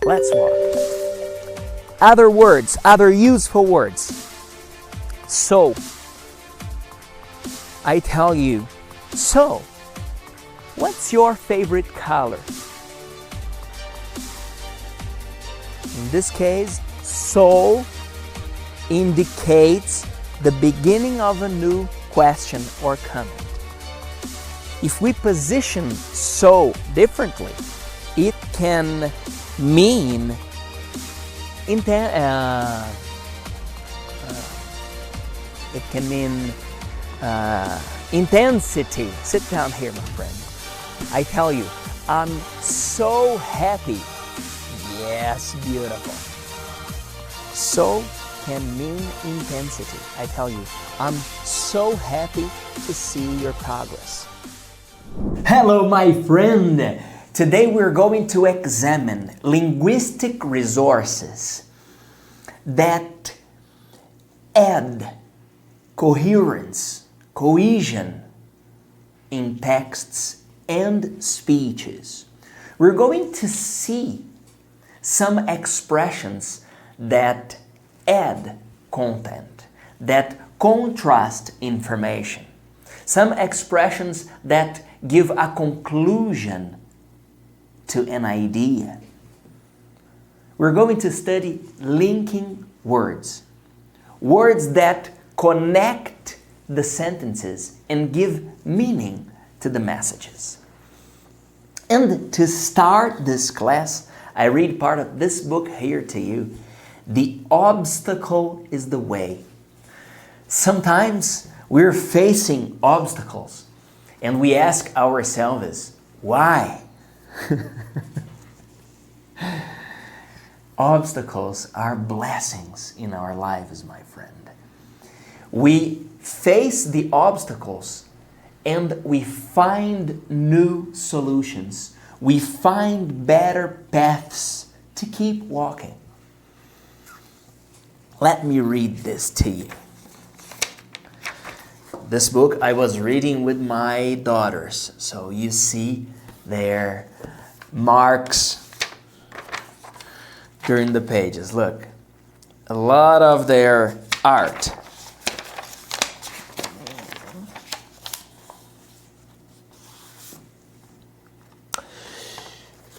Let's walk. Other words, other useful words. So, I tell you, so, what's your favorite color? In this case, so indicates the beginning of a new question or comment. If we position so differently, it can mean intensity. Sit down here, my friend. I tell you, I'm so happy. Yes, beautiful. So can mean intensity. I tell you, I'm so happy to see your progress. Hello, my friend. Today we're going to examine linguistic resources that add coherence, cohesion in texts and speeches. We're going to see some expressions that add content, that contrast information, some expressions that give a conclusion to an idea. We're going to study linking words, words that connect the sentences and give meaning to the messages. And to start this class, I read part of this book here to you. The obstacle is the way. Sometimes we're facing obstacles and we ask ourselves, why? Obstacles are blessings in our lives, my friend. We face the obstacles and we find new solutions. We find better paths to keep walking. Let me read this to you. This book I was reading with my daughters. So you see their marks during the pages. Look, a lot of their art.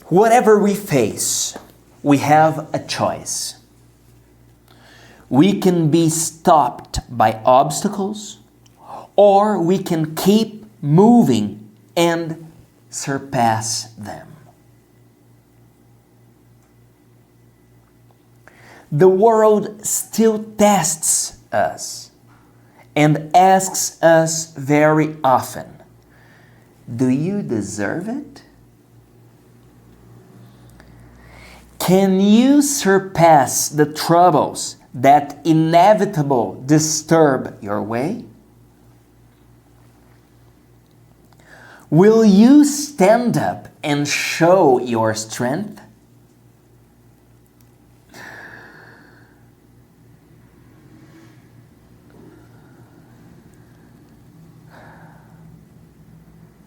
Whatever we face, we have a choice. We can be stopped by obstacles, or we can keep moving and surpass them. The world still tests us and asks us very often, do you deserve it? Can you surpass the troubles that inevitably disturb your way? Will you stand up and show your strength?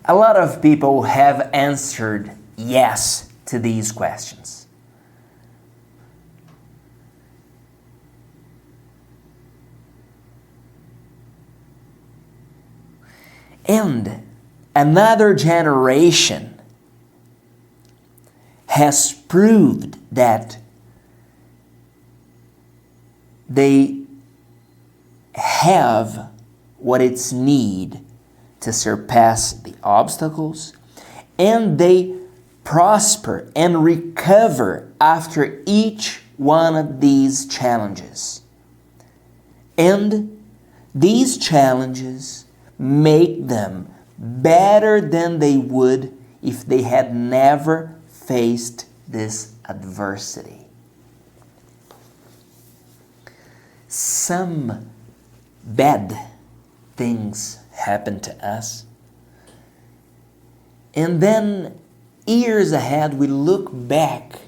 A lot of people have answered yes to these questions. And another generation has proved that they have what it's need to surpass the obstacles, and they prosper and recover after each one of these challenges. And these challenges make them better than they would if they had never faced this adversity. Some bad things happen to us, and then years ahead we look back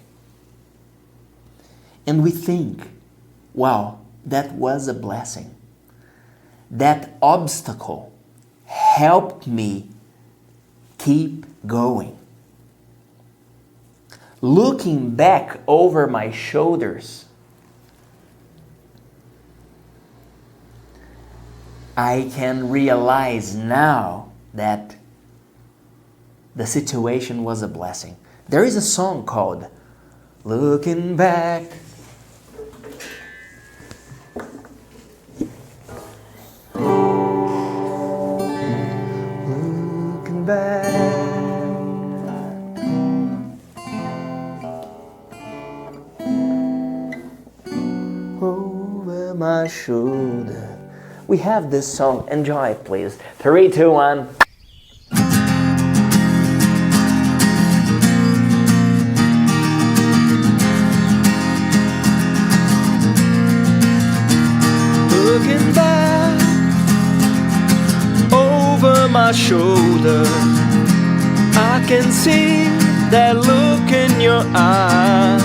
and we think, wow, that was a blessing. That obstacle helped me keep going. looking back over my shoulders, I can realize now that the situation was a blessing. There is a song called Looking Back. Looking back over my shoulder. We have this song. Enjoy it, please. 3, 2, 1. Looking back over my shoulder, I can see that look in your eye.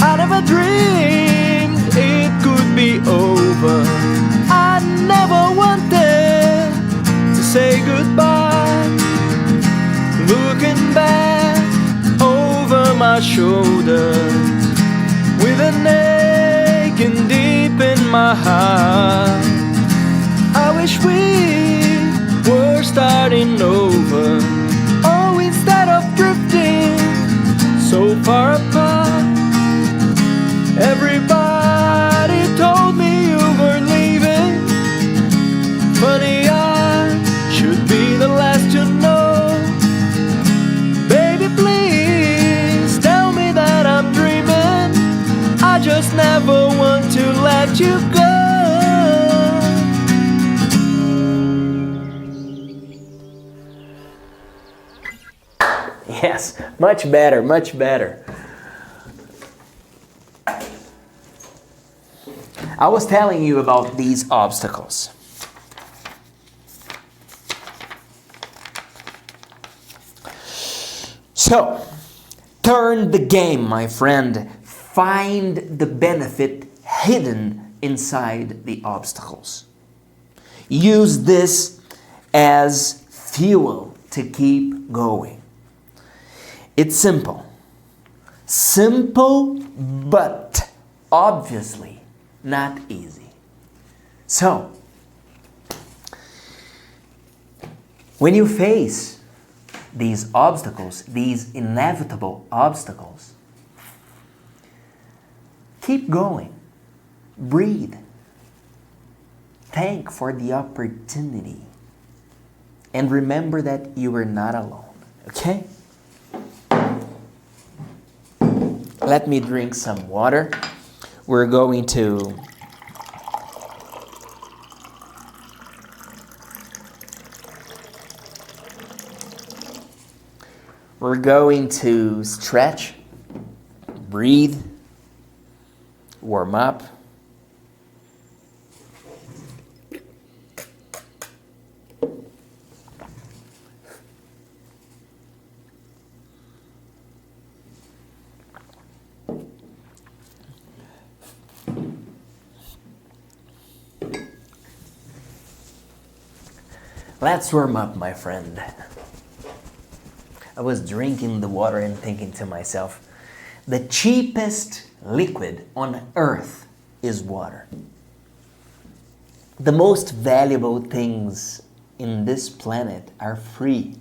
I never dreamed it could be over. I never wanted to say goodbye. Looking back over my shoulder, with an aching deep in my heart, I wish we were starting over. Oh, instead of drifting so far apart. Everybody told me you were leaving. Funny, I should be the last to know. Baby, please tell me that I'm dreaming. I just never want to let you go. Yes, much better, much better. I was telling you about these obstacles. So, turn the game, my friend. Find the benefit hidden inside the obstacles. Use this as fuel to keep going. It's simple. Simple, but obviously not easy. So, when you face these obstacles, these inevitable obstacles, keep going. Breathe. Thank for the opportunity. And remember that you are not alone. Okay? Let me drink some water. We're going to stretch, breathe, warm up. Let's warm up, my friend. I was drinking the water and thinking to myself, the cheapest liquid on earth is water. The most valuable things in this planet are free.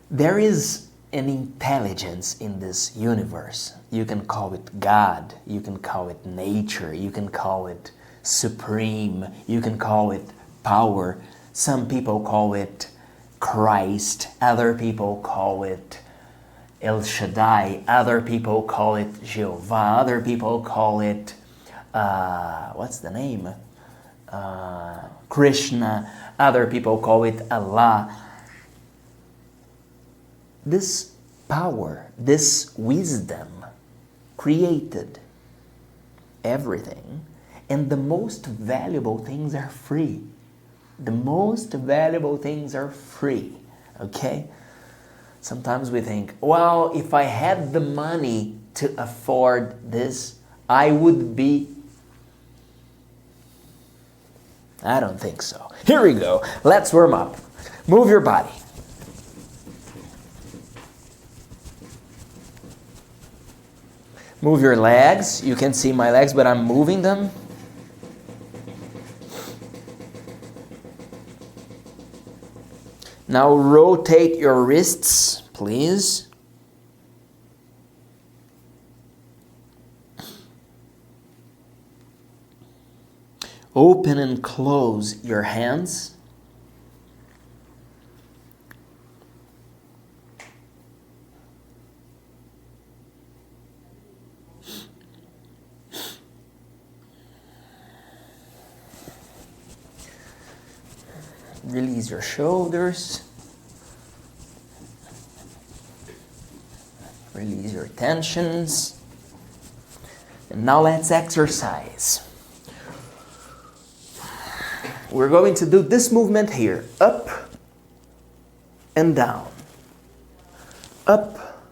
There is an intelligence in this universe. You can call it God, you can call it nature, you can call it supreme, you can call it power. Some people call it Christ, other people call it El Shaddai, other people call it Jehovah, other people call it, what's the name? Krishna, other people call it Allah. This power, this wisdom created everything, and the most valuable things are free. The most valuable things are free, okay? Sometimes we think, well, if I had the money to afford this, I would be... I don't think so. Here we go. Let's warm up. Move your body. Move your legs. You can see my legs, but I'm moving them. Now rotate your wrists, please. Open and close your hands. Release your shoulders. Release your tensions. And now let's exercise. We're going to do this movement here. Up and down. Up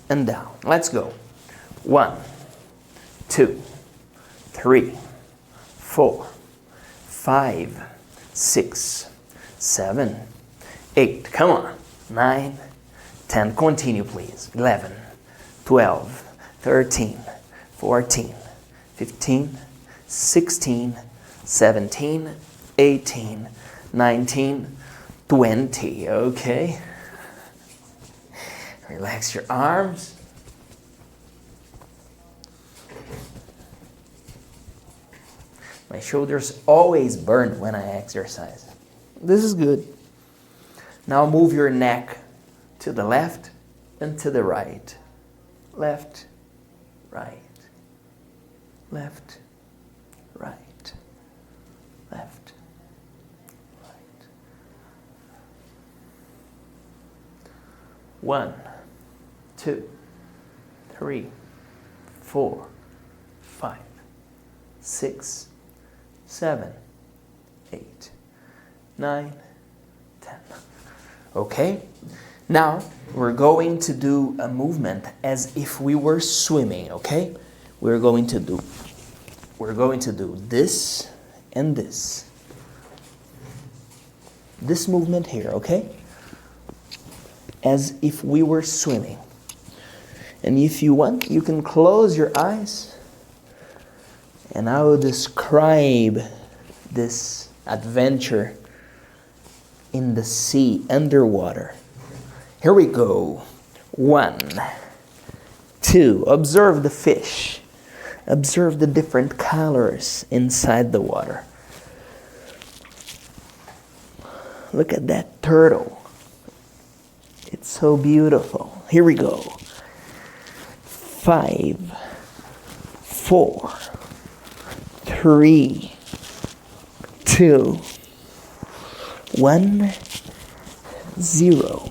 and down. Let's go. 1, 2, 3, 4, 5, 6, 7, 8. Come on. 9, 10. Continue, please. 11, 12, 13, 14, 15, 16, 17, 18, 19, 20. Okay. Relax your arms. My shoulders always burn when I exercise. This is good. Now move your neck to the left and to the right. Left, right. Left, right. Left, right. 1, 2, 3, 4, 5, 6, 7, 8, 9, 10. Okay? Now, we're going to do a movement as if we were swimming, okay? We're going to do this and this. This movement here, okay? As if we were swimming. And if you want, you can close your eyes and I will describe this adventure in the sea, underwater. Here we go. 1, 2. Observe the fish. Observe the different colors inside the water. Look at that turtle. It's so beautiful. Here we go. 5, 4, 3, 2, 1, 0.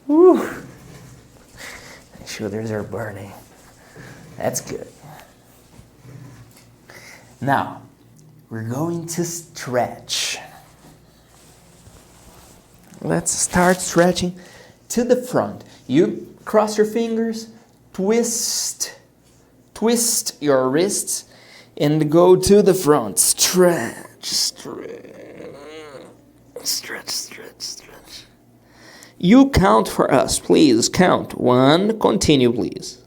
Woo. My shoulders are burning. That's good. Now, we're going to stretch. Let's start stretching to the front. You cross your fingers, twist your wrists, and go to the front. Stretch. You count for us, please. Count. 1. Continue, please.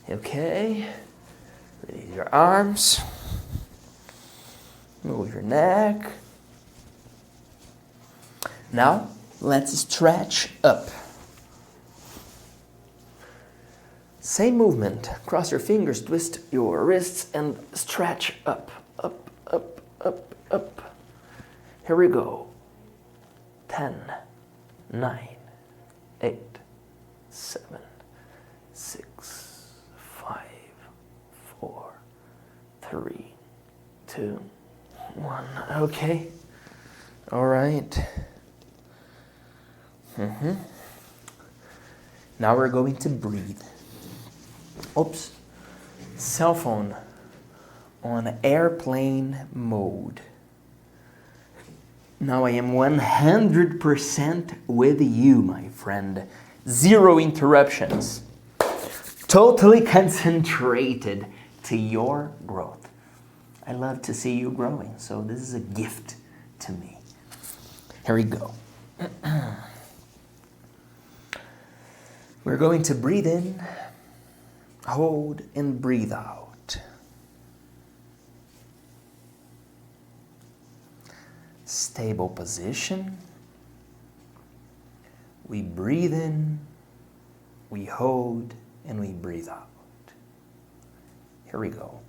Okay. Release your arms. Move your neck. Now, let's stretch up. Same movement. Cross your fingers, twist your wrists, and stretch up, up, up, up, up. Here we go. 10, 9, 8, 7, 6, 5, 4, 3, 2, 1. Okay. All right. Now we're going to breathe. Oops. Cell phone on airplane mode. Now I am 100% with you, my friend. 0 interruptions. Totally concentrated to your growth. I love to see you growing, so this is a gift to me. Here we go. We're going to breathe in, hold, and breathe out. Stable position. We breathe in, we hold, and we breathe out. Here we go.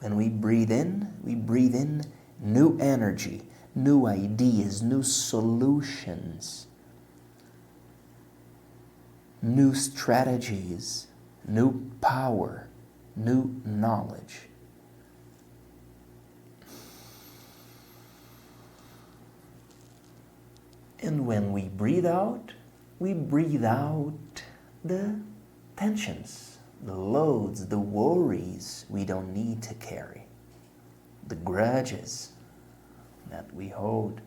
When we breathe in new energy, new ideas, new solutions, new strategies, new power, new knowledge. And when we breathe out the tensions, the loads, the worries we don't need to carry, the grudges that we hold.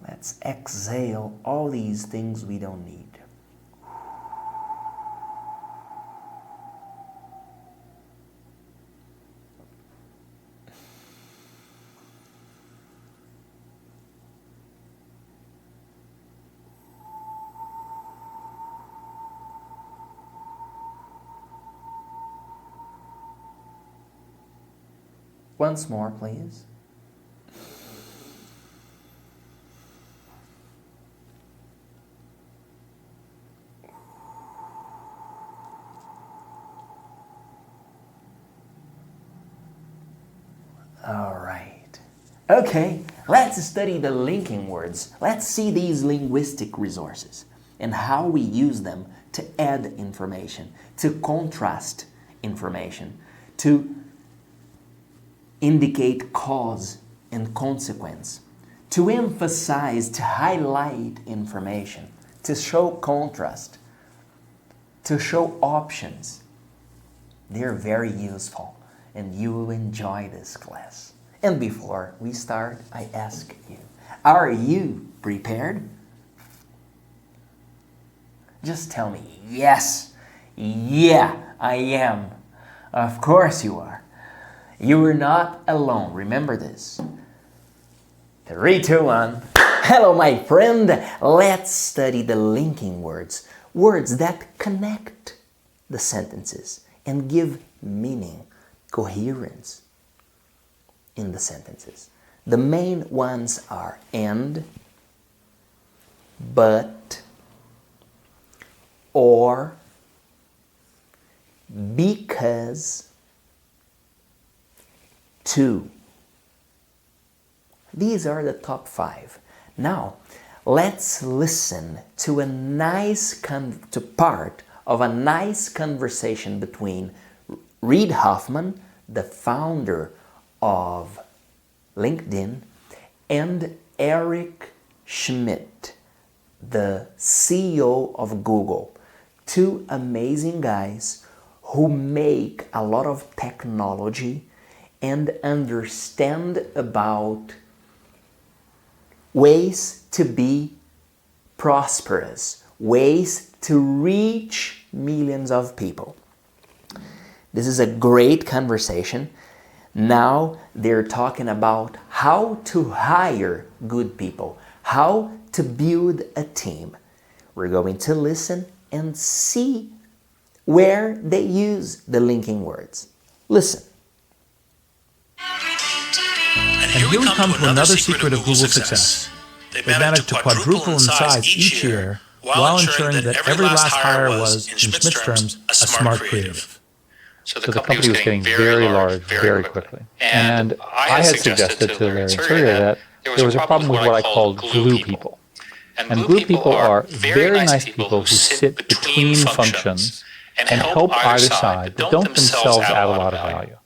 Let's exhale all these things we don't need. Once more, please. All right. Okay, let's study the linking words. Let's see these linguistic resources and how we use them to add information, to contrast information, to indicate cause and consequence, to emphasize, to highlight information, to show contrast, to show options. They're very useful and you will enjoy this class. And before we start, I ask you, are you prepared? Just tell me, yes, yeah, I am. Of course you are. You are not alone. Remember this. 3, 2, 1. Hello, my friend. Let's study the linking words. Words that connect the sentences and give meaning, coherence in the sentences. The main ones are and, but, or, because, to. These are the top 5. Now, let's listen to part of a nice conversation between Reid Hoffman, the founder of LinkedIn, and Eric Schmidt, the CEO of Google. 2 amazing guys who make a lot of technology and understand about ways to be prosperous, ways to reach millions of people. This is a great conversation. Now they're talking about how to hire good people, how to build a team. We're going to listen and see where they use the linking words. Listen. And here we come to another secret of Google's success. They've managed to quadruple in size each year while ensuring that every last hire was, in Schmidt's terms, a smart creative. So the company was getting very large very quickly. And I had suggested to Larry and Sergey that there was a problem with what I called glue people. And glue people are very nice people who sit between functions and help either side, but don't themselves add a lot of value.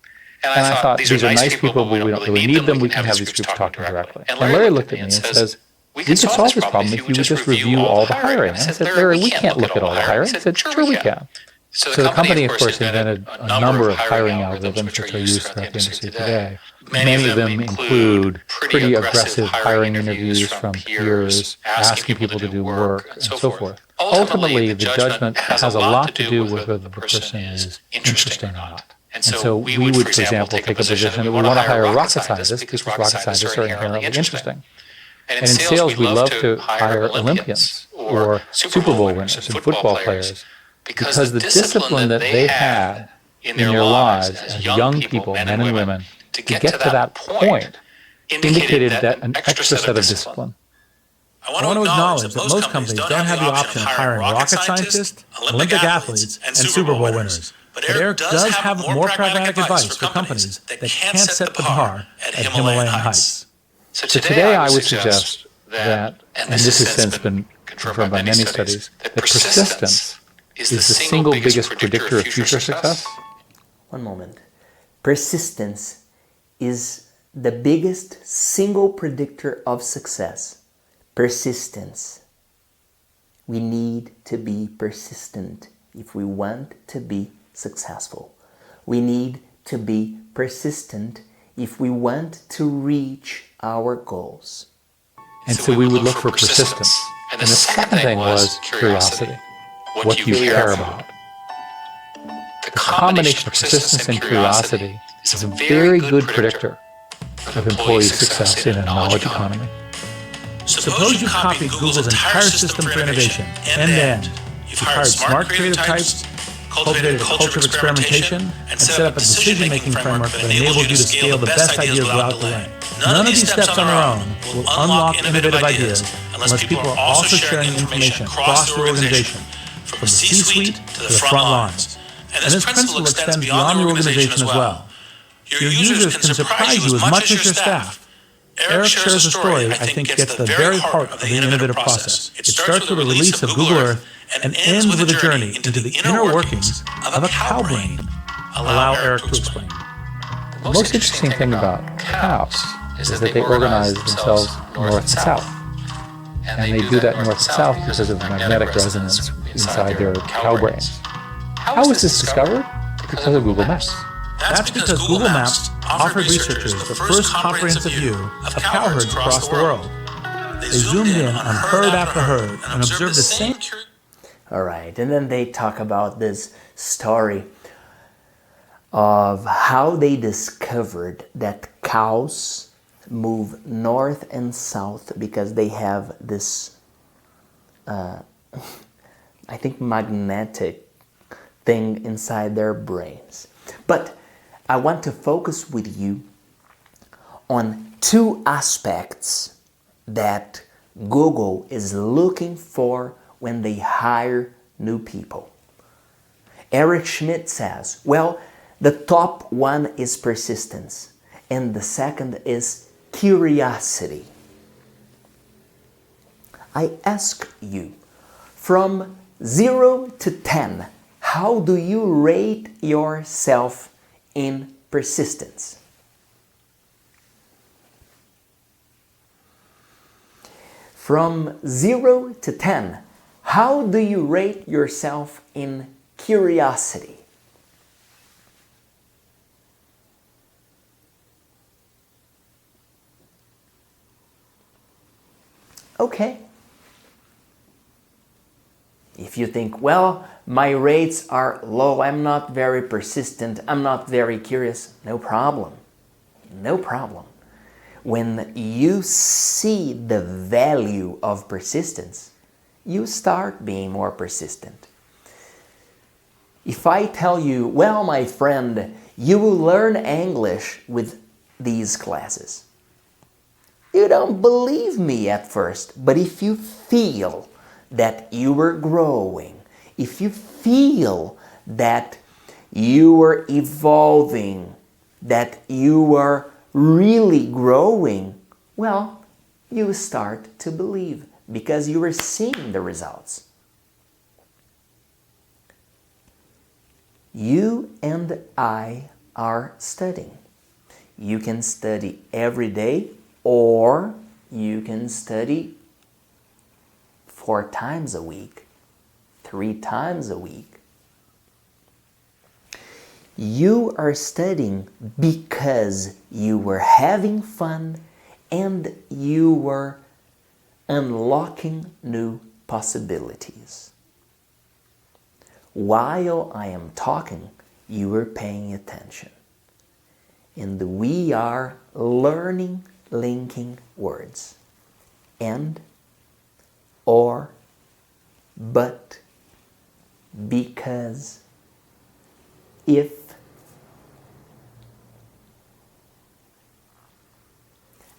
And I thought, these are nice people, but we don't really need them. We can have these groups talking directly. And Larry looked at me and says, we could solve this problem if you would just review all the hiring. And I said, Larry, we can't look at all the hiring. He said, sure we can. So the company, of course, invented a number of hiring algorithms which are used throughout the industry today. Many of them include pretty aggressive hiring interviews from peers, asking people to do work, and so forth. Ultimately, the judgment has a lot to do with whether the person is interesting or not. And so we would, for example, take a position that we want to hire rocket scientists because rocket scientists are inherently interesting. And in sales, we love to hire Olympians or Super Bowl winners and football players because the discipline that they had in their lives as young people, men and women, to get to that point indicated that an extra set of discipline. I want to acknowledge that most companies don't have the option of hiring rocket scientists, Olympic athletes, and Super Bowl winners. But Eric does have more pragmatic advice for companies that can't set the bar at Himalayan heights. So today I would suggest that, and this has since been confirmed by many studies, that persistence is the single biggest predictor of future success. One moment. Persistence is the biggest single predictor of success. Persistence. We need to be persistent if we want to be successful. We need to be persistent if we want to reach our goals. And so we would look for persistence. And the second thing was curiosity. What do you care about? The combination of persistence and curiosity is a very good predictor of employee success in a knowledge economy. Suppose you copied Google's entire system for innovation, end-to-end. You've hired smart, creative types, cultivated a culture of experimentation, and set up a decision-making framework that enables you to scale the best ideas without delay. None of these steps on their own will unlock innovative ideas unless people are also sharing information across the organization, from the C-suite to the front lines. And this principle extends beyond the organization as well. Your users can surprise you as much as your staff. Eric shares a story I think gets to the very heart of the innovative process. It starts with the release of Google Earth and ends with a journey into the inner workings of a cow brain. Allow Eric to explain. The most interesting thing about cows is that they organize themselves north and south. And they do that north and south because of magnetic resonance inside their cow brains. How was this discovered? Because of Google Maps. That's because Google Maps offered researchers the first comprehensive view of cow herds across the world. They zoomed in on herd after herd and observed the same... All right, and then they talk about this story of how they discovered that cows move north and south because they have this, I think, magnetic thing inside their brains. But I want to focus with you on two aspects that Google is looking for when they hire new people. Eric Schmidt says, well, the top one is persistence, and the second is curiosity. I ask you, from 0 to 10, how do you rate yourself in persistence? From 0 to 10, how do you rate yourself in curiosity? Okay. If you think, well, my rates are low, I'm not very persistent, I'm not very curious, no problem. No problem. when you see the value of persistence, you start being more persistent. If I tell you, well, my friend, you will learn English with these classes. You don't believe me at first, but if you feel that you are growing, if you feel that you are evolving, that you are really growing, well, you start to believe because you are seeing the results. You and I are studying. You can study every day, or you can study 4 times a week, 3 times a week. You are studying because you were having fun and you were unlocking new possibilities. While I am talking, you are paying attention. And we are learning linking words. And, or, but, because, if.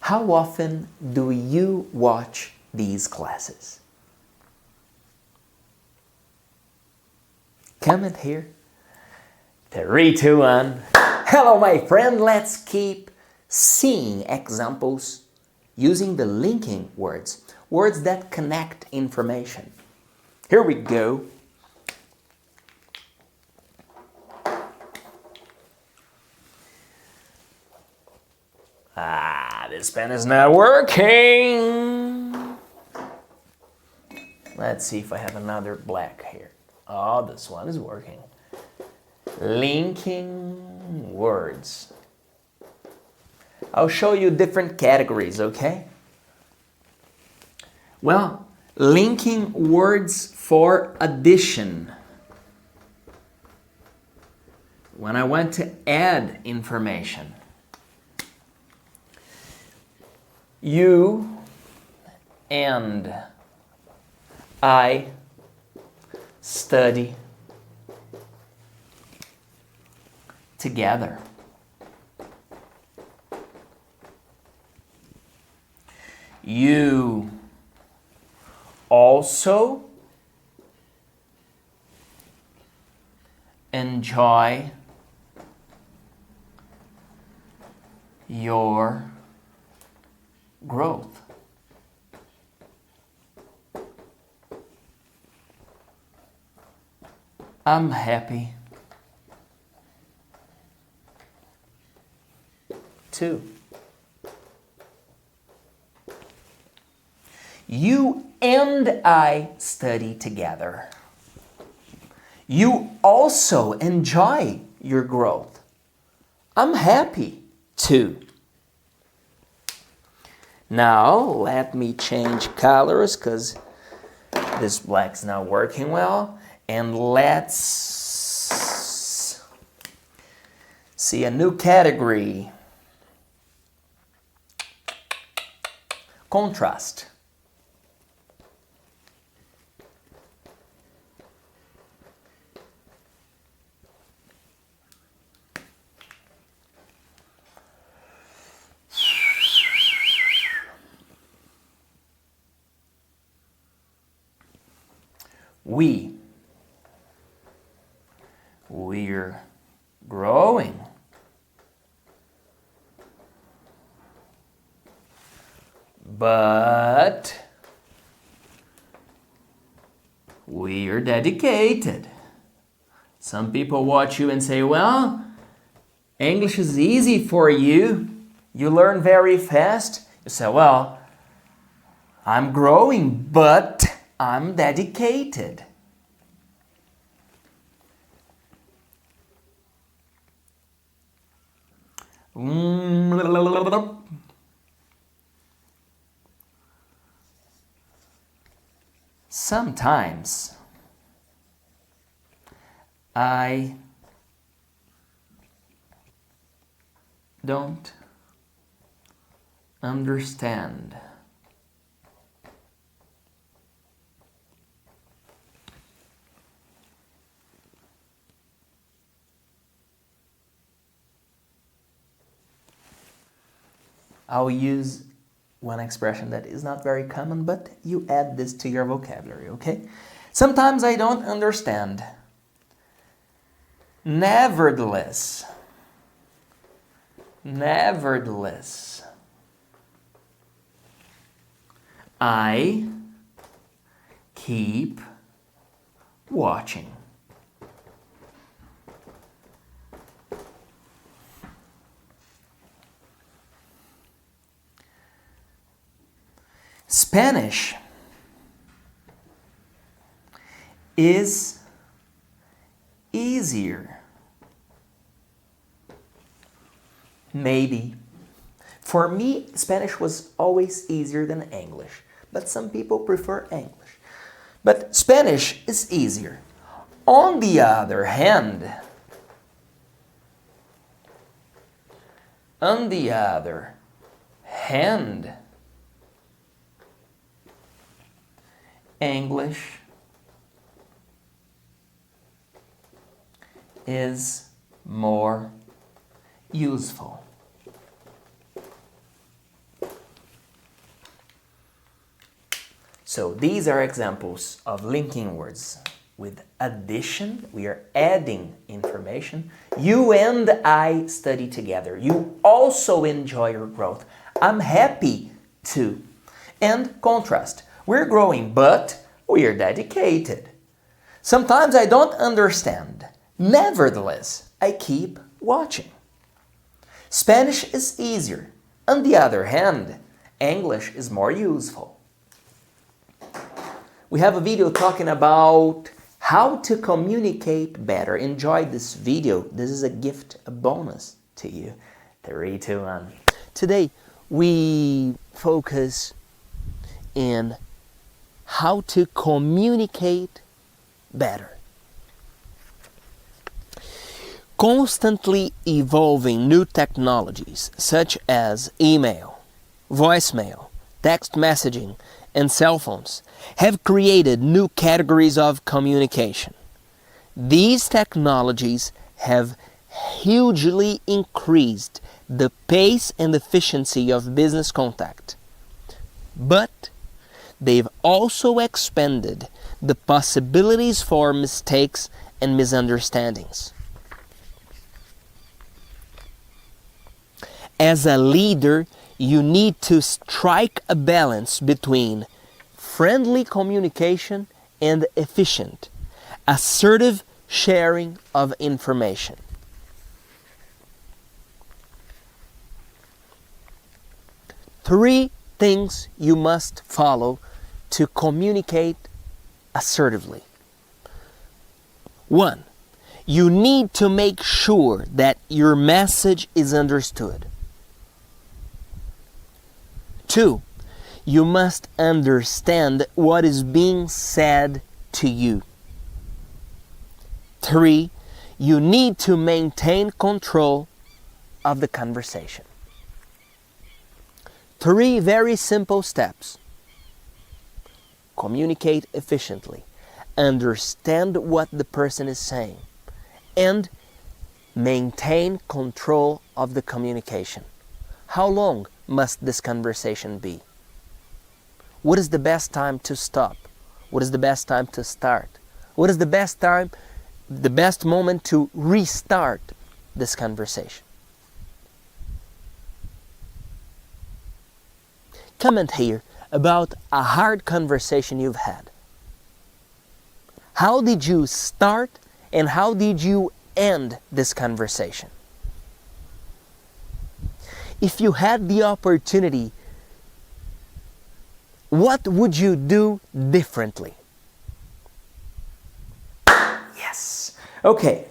How often do you watch these classes? Comment here. 3, 2, 1. Hello, my friend. Let's keep seeing examples using the linking words, words that connect information. Here we go. This pen is not working. Let's see if I have another black here. Oh, this one is working. Linking words. I'll show you different categories, okay? Well, linking words for addition. When I want to add information. You and I study together. You also enjoy your growth. I'm happy too. You and I study together. You also enjoy your growth. I'm happy too. Now, let me change colors because this black's not working well. And let's see a new category. Contrast. We're growing. But we're dedicated. Some people watch you and say, well, English is easy for you. You learn very fast. You say, well, I'm growing, but I'm dedicated. Sometimes I don't understand. I'll use one expression that is not very common, but you add this to your vocabulary, okay? Sometimes I don't understand. Nevertheless, I keep watching. Spanish is easier. Maybe. For me, Spanish was always easier than English, but some people prefer English. But Spanish is easier. On the other hand, English is more useful. So these are examples of linking words. With addition, we are adding information. You and I study together. You also enjoy your growth. I'm happy too. And contrast. We're growing, but we are dedicated. Sometimes I don't understand. Nevertheless, I keep watching. Spanish is easier. On the other hand, English is more useful. We have a video talking about how to communicate better. Enjoy this video. This is a gift, a bonus to you. 3, 2, 1. Today, we focus in how to communicate better. Constantly evolving new technologies such as email, voicemail, text messaging, and cell phones have created new categories of communication. These technologies have hugely increased the pace and efficiency of business contact, but they've also expanded the possibilities for mistakes and misunderstandings. As a leader, you need to strike a balance between friendly communication and efficient, assertive sharing of information. Three things you must follow to communicate assertively. 1. You need to make sure that your message is understood. 2. You must understand what is being said to you. 3. You need to maintain control of the conversation. 3 very simple steps. Communicate efficiently. Understand what the person is saying. And maintain control of the communication. How long must this conversation be? What is the best time to stop? What is the best time to start? What is the best moment to restart this conversation? Comment here about a hard conversation you've had. How did you start and how did you end this conversation? If you had the opportunity, what would you do differently? Yes. Okay,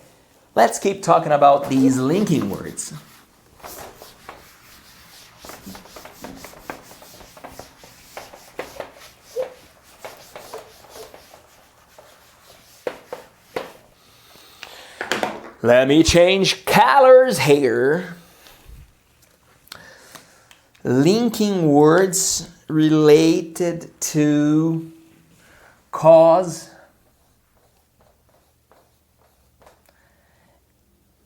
let's keep talking about these linking words. Let me change colors here. linking words related to cause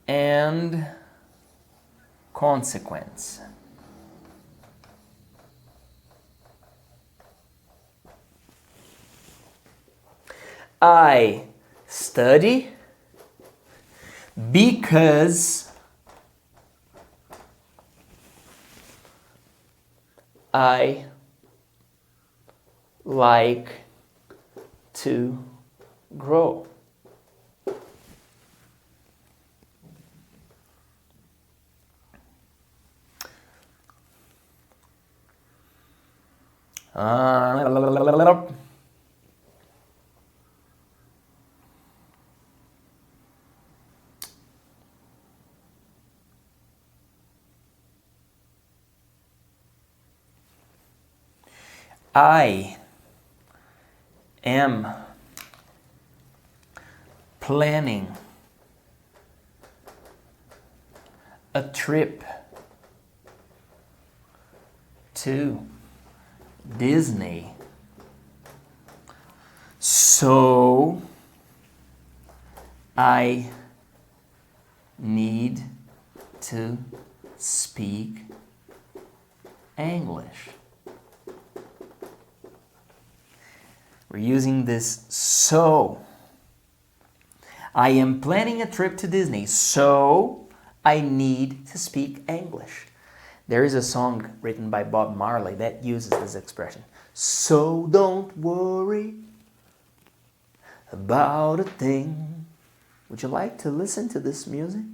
and consequence. I study because I like to grow. I am planning a trip to Disney, so I need to speak English. We're using this so. I am planning a trip to Disney, so I need to speak English. There is a song written by Bob Marley that uses this expression. So don't worry about a thing. Would you like to listen to this music?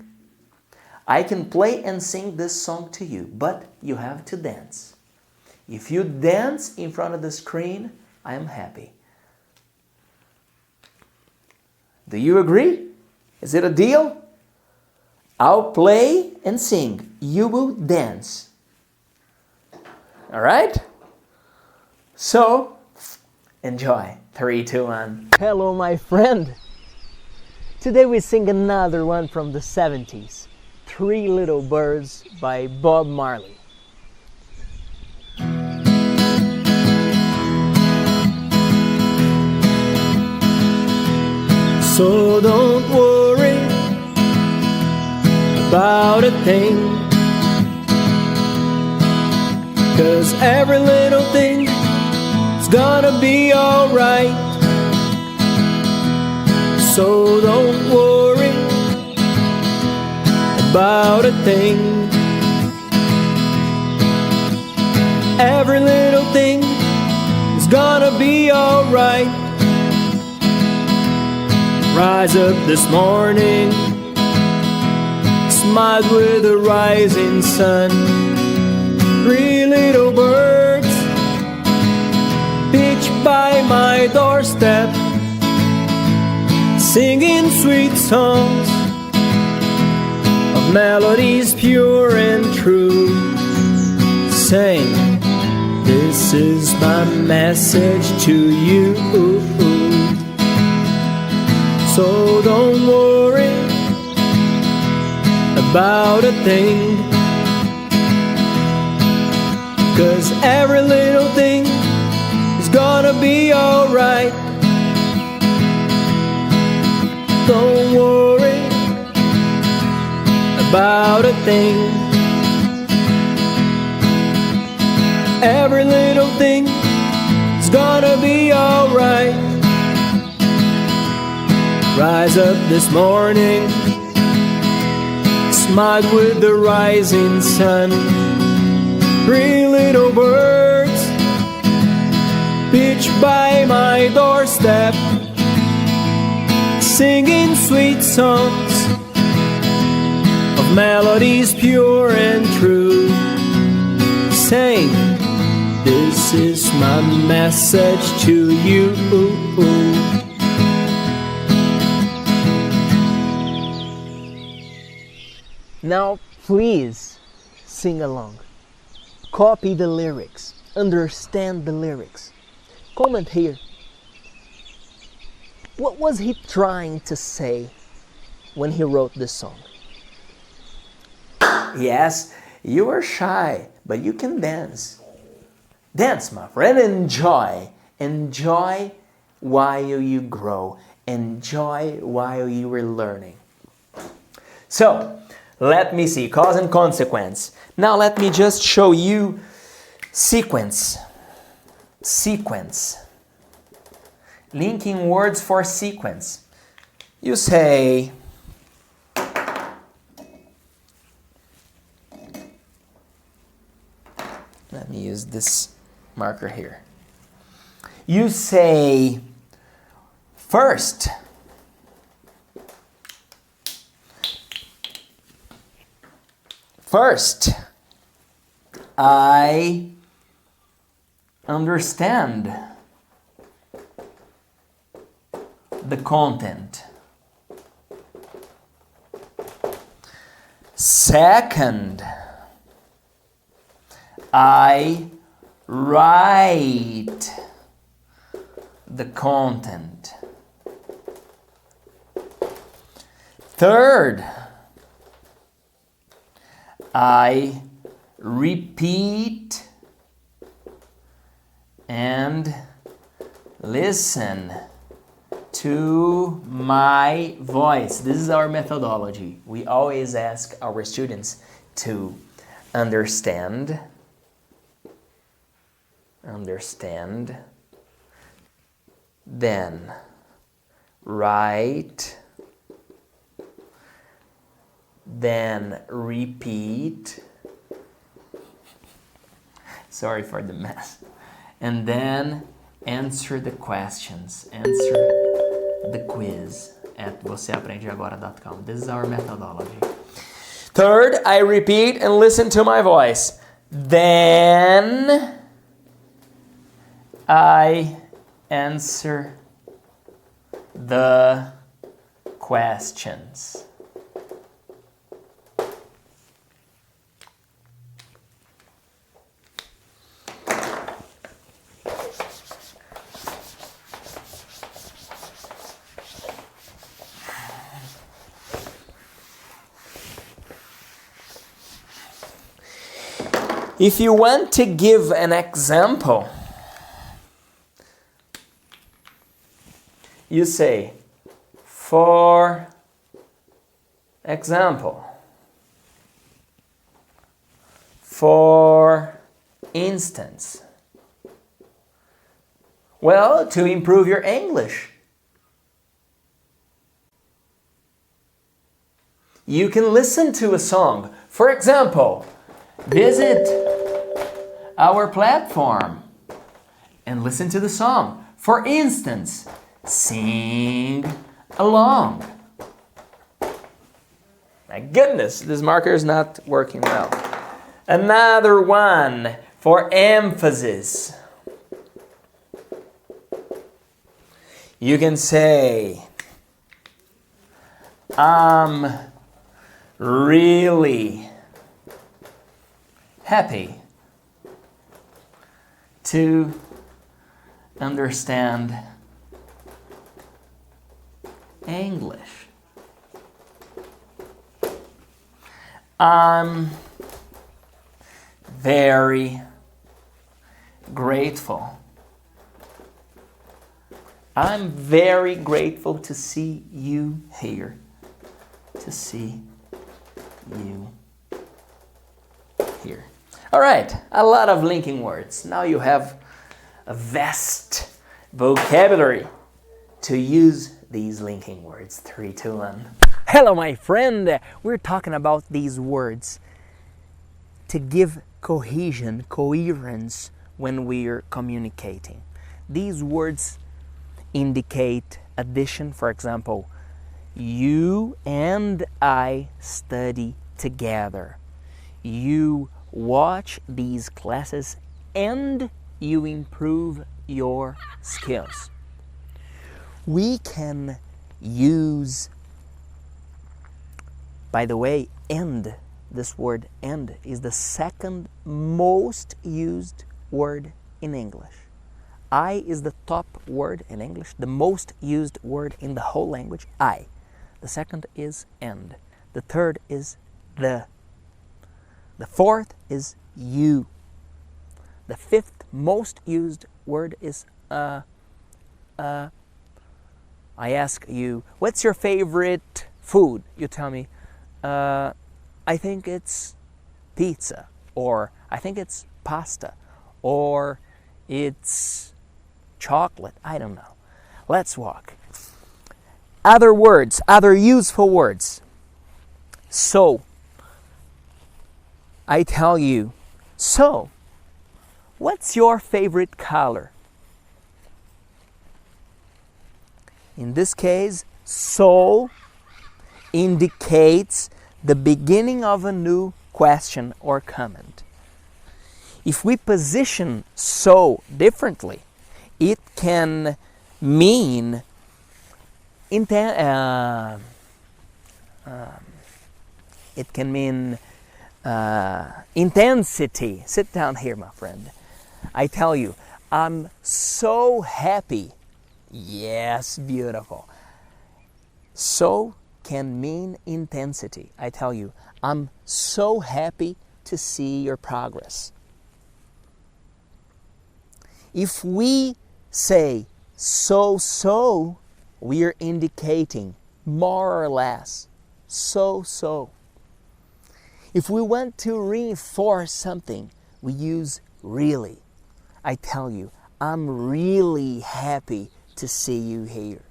I can play and sing this song to you, but you have to dance. If you dance in front of the screen, I am happy. Do you agree? Is it a deal? I'll play and sing. You will dance. All right? So, enjoy. 3, 2, 1. Hello, my friend. Today we sing another one from the 70s. 3 Little Birds by Bob Marley. So don't worry about a thing, 'cause every little thing is gonna be alright. So don't worry about a thing. Every little thing is gonna be alright. Rise up this morning, smiled with the rising sun. 3 little birds pitched by my doorstep, singing sweet songs of melodies pure and true, saying, this is my message to you. So don't worry about a thing, 'cause every little thing is gonna be alright. Don't worry about a thing. Every little thing is gonna be alright. Rise up this morning, smiled with the rising sun. 3 little birds pitched by my doorstep, singing sweet songs of melodies pure and true, saying, this is my message to you. Now, please sing along. Copy the lyrics. Understand the lyrics. Comment here. What was he trying to say when he wrote this song? Yes, You are shy, but you can dance. Dance, my friend. Enjoy. Enjoy while you grow. Enjoy while you are learning. So, let me see. Cause and consequence. Now let me just show you sequence. Sequence. Linking words for sequence. You say, let me use this marker here. You say, first. First, I understand the content. Second, I write the content. Third, I repeat and listen to my voice. This is our methodology. We always ask our students to understand, then write, then repeat. Sorry for the mess. And then answer the questions. Answer the quiz at voceaprendeagora.com. This is our methodology. Third, I repeat and listen to my voice. Then I answer the questions. If you want to give an example, you say, for example, for instance. Well, to improve your English, you can listen to a song. For example, visit our platform and listen to the song. For instance, sing along. My goodness, this marker is not working well. Another one for emphasis. You can say, I'm really happy to understand English. I'm very grateful. I'm very grateful to see you here. To see you here. All right, a lot of linking words. Now you have a vast vocabulary to use these linking words. 3, 2, 1. Hello, my friend. We're talking about these words to give cohesion, coherence when we're communicating. These words indicate addition. For example, you and I study together. You watch these classes and you improve your skills. We can use, by the way, and. This word and is the second most used word in English. I is the top word in English, the most used word in the whole language, I. The second is and. The third is the. The fourth is you. The fifth most used word is I ask you, what's your favorite food? You tell me, I think it's pizza, or I think it's pasta, or it's chocolate. I don't know. Let's walk. Other words, other useful words. So, I tell you, so, what's your favorite color? In this case, so indicates the beginning of a new question or comment. If we position so differently, it can mean intensity. Sit down here, my friend. I tell you, I'm so happy. Yes, beautiful. So can mean intensity. I tell you, I'm so happy to see your progress. If we say so, we are indicating more or less. So. If we want to reinforce something, we use really. I tell you, I'm really happy to see you here.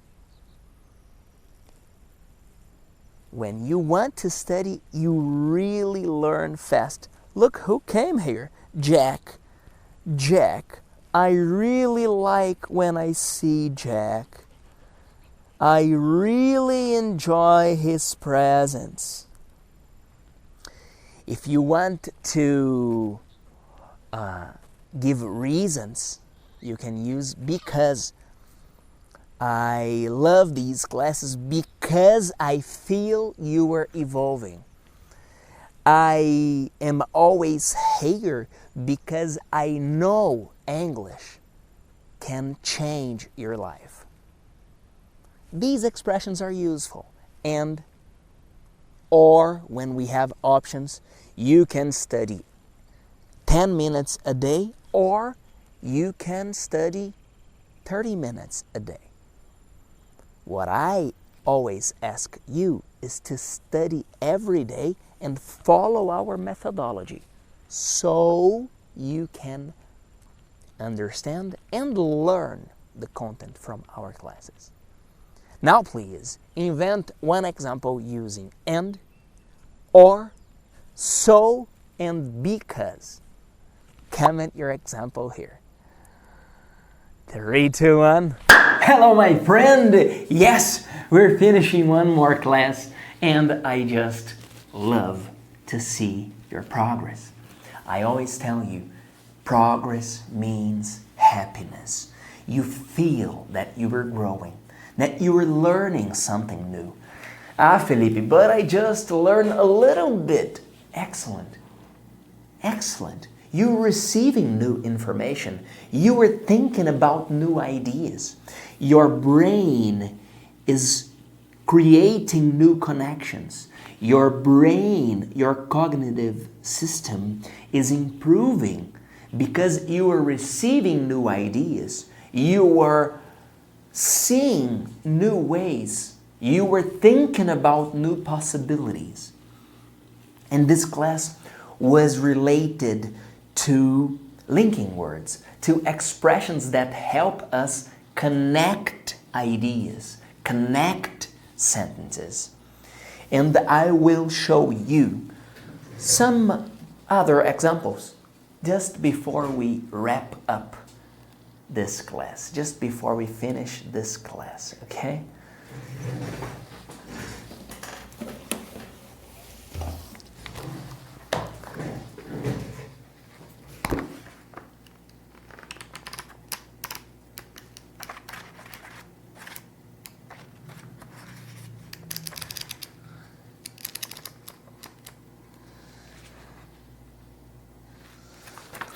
When you want to study, you really learn fast. Look who came here. Jack. I really like when I see Jack. I really enjoy his presence. If you want to give reasons, you can use because. I love these classes because I feel you are evolving. I am always here because I know English can change your life. These expressions are useful. And, or when we have options, you can study 10 minutes a day, or you can study 30 minutes a day. What I always ask you is to study every day and follow our methodology so you can understand and learn the content from our classes. Now please invent one example using and, or, so, and because. Comment your example here. 3, 2, 1. Hello, my friend! Yes, we're finishing one more class, and I just love to see your progress. I always tell you, progress means happiness. You feel that you are growing, that you are learning something new. Felipe, but I just learned a little bit. Excellent. You're receiving new information. You are thinking about new ideas. Your brain is creating new connections. Your brain, your cognitive system is improving because you are receiving new ideas. You are seeing new ways. You are thinking about new possibilities. And this class was related to linking words, to expressions that help us connect ideas, connect sentences. And I will show you some other examples just before we wrap up this class, just before we finish this class, okay?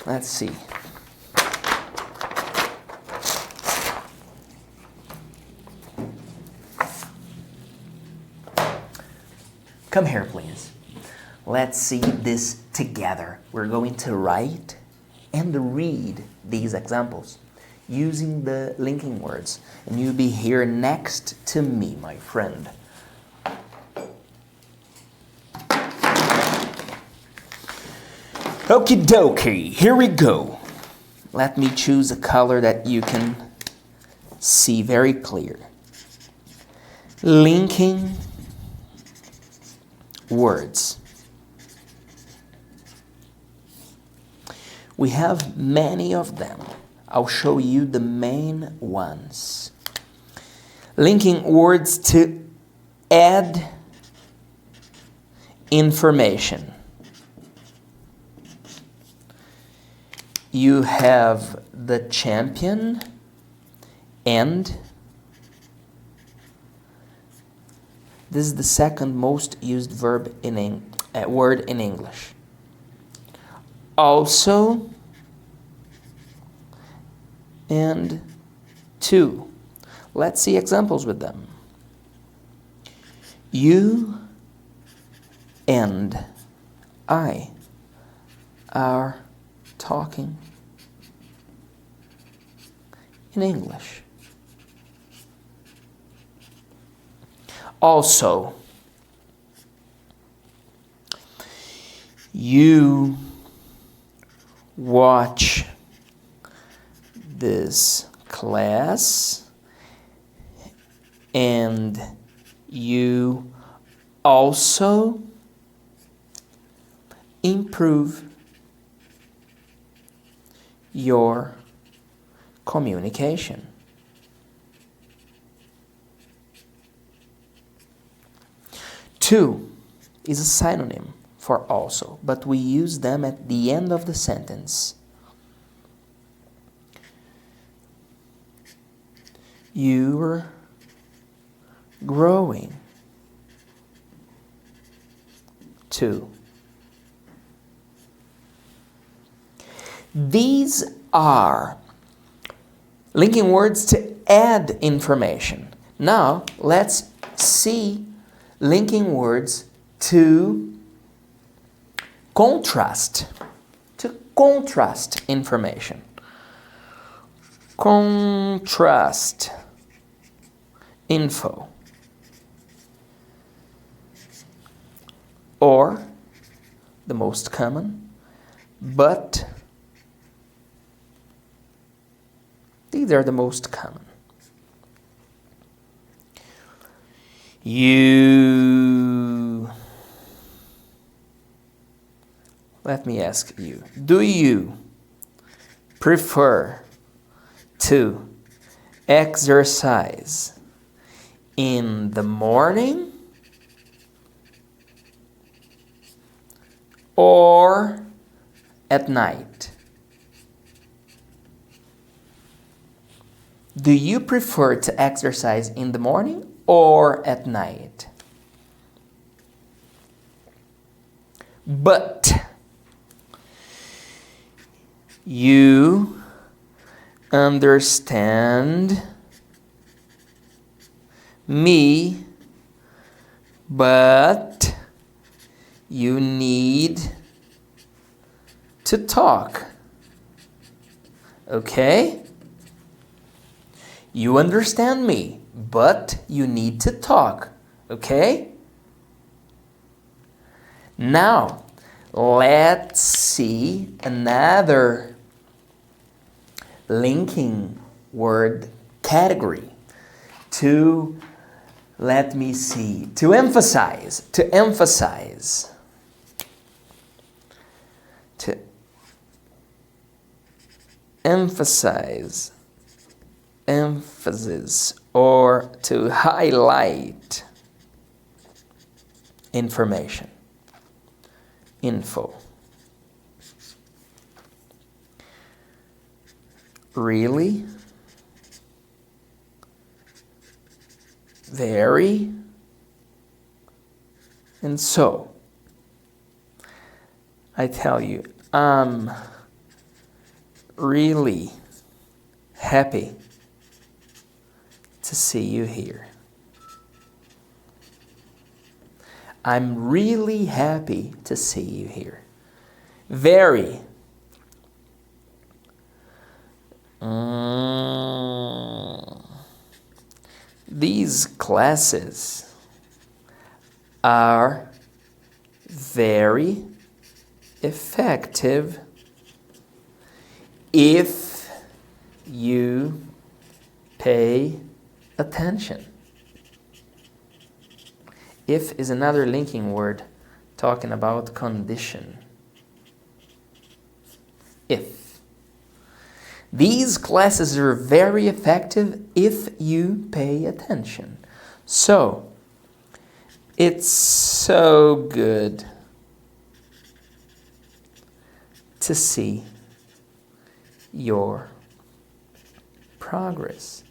Let's see. Come here, please. Let's see this together. We're going to write and read these examples using the linking words. And you'll be here next to me, my friend. Okie dokie, here we go. Let me choose a color that you can see very clear. Linking words. We have many of them. I'll show you the main ones. Linking words to add information. You have the champion and this is the second most used word in English. Also and to. Let's see examples with them. You and I are talking in English. Also, you watch this class and you also improve your communication. To is a synonym for also, but we use them at the end of the sentence. You're growing. To. These are linking words to add information. Now, let's see linking words to contrast information. Contrast info. Or the most common, but these are the most common. Let me ask you, do you prefer to exercise in the morning or at night? Do you prefer to exercise in the morning or at night? But you understand me, but you need to talk. Okay? You understand me, but you need to talk. Okay? Now, let's see another linking word category to, let me see, to emphasize, emphasis, or to highlight information, info. Really? Very? And so, I tell you, I'm really happy to see you here. I'm really happy to see you here. Very. These classes are very effective if you pay attention. If is another linking word talking about condition. If. These classes are very effective if you pay attention. So, it's so good to see your progress.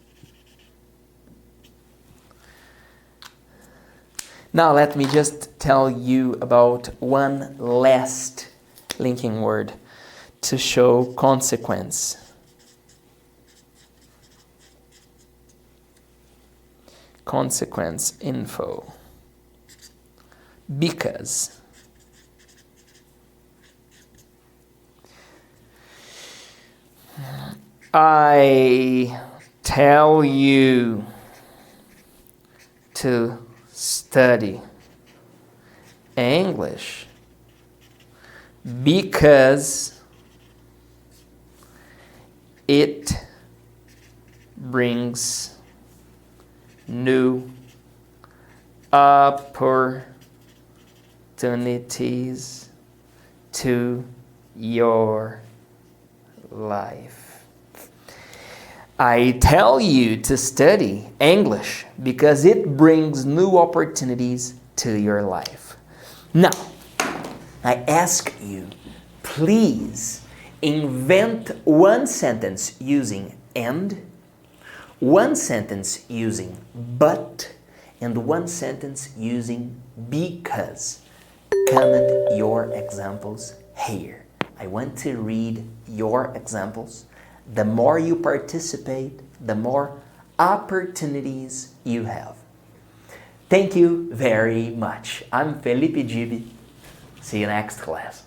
Now let me just tell you about one last linking word to show consequence. Consequence info. Because. I tell you to study English because it brings new opportunities to your life. I tell you to study English because it brings new opportunities to your life. Now, I ask you, please invent one sentence using and, one sentence using but, and one sentence using because. Comment your examples here. I want to read your examples. The more you participate, the more opportunities you have. Thank you very much. I'm Felipe Dib. See you next class.